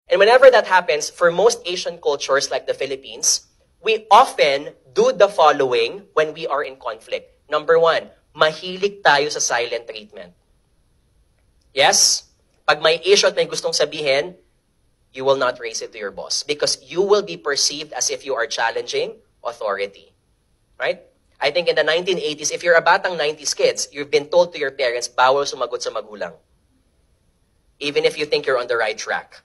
And whenever that happens, for most Asian cultures like the Philippines, we often do the following when we are in conflict. Number one, mahilig tayo sa silent treatment. Yes? Pag may issue at may gustong sabihin, you will not raise it to your boss because you will be perceived as if you are challenging authority. Right? I think in the 1980s, if you're a batang 90s kids, you've been told to your parents, bawal sumagot sa magulang. Even if you think you're on the right track.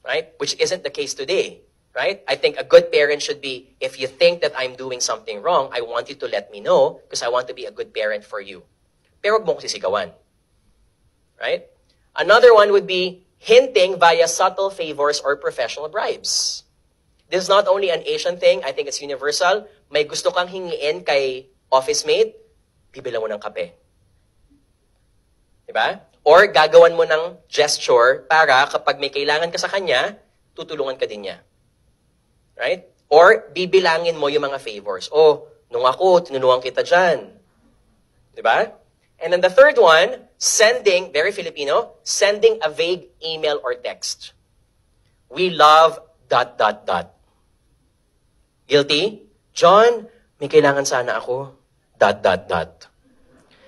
Right? Which isn't the case today. Right? I think a good parent should be, if you think that I'm doing something wrong, I want you to let me know because I want to be a good parent for you. Pero huwag mo ko sisigawan. Right? Another one would be hinting via subtle favors or professional bribes. This is not only an Asian thing, I think it's universal. May gusto kang hingiin kay office mate, bibilang mo ng kape. Diba? Or gagawan mo ng gesture para kapag may kailangan ka sa kanya, tutulungan ka din niya. Right? Or bibilangin mo yung mga favors. Oh, nung ako, tinulungan kita dyan. Diba? And then the third one, sending, very Filipino, sending a vague email or text. We love ... Guilty? John, may kailangan sana ako ...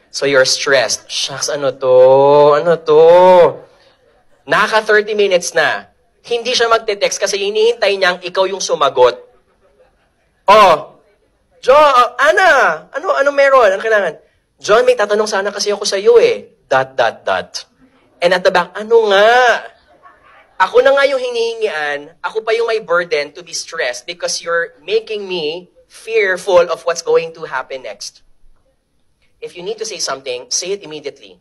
So you're stressed. Shucks, ano to? Naka 30 minutes na. Hindi siya magte-text kasi hinihintay niyang ikaw yung sumagot. Oh, John, Ana, ano meron? Ano kailangan? John, may tatanong sana kasi ako sa iyo eh. ... And at the back, ano nga? Ako na nga yung hinihingian, ako pa yung may burden to be stressed because you're making me fearful of what's going to happen next. If you need to say something, say it immediately.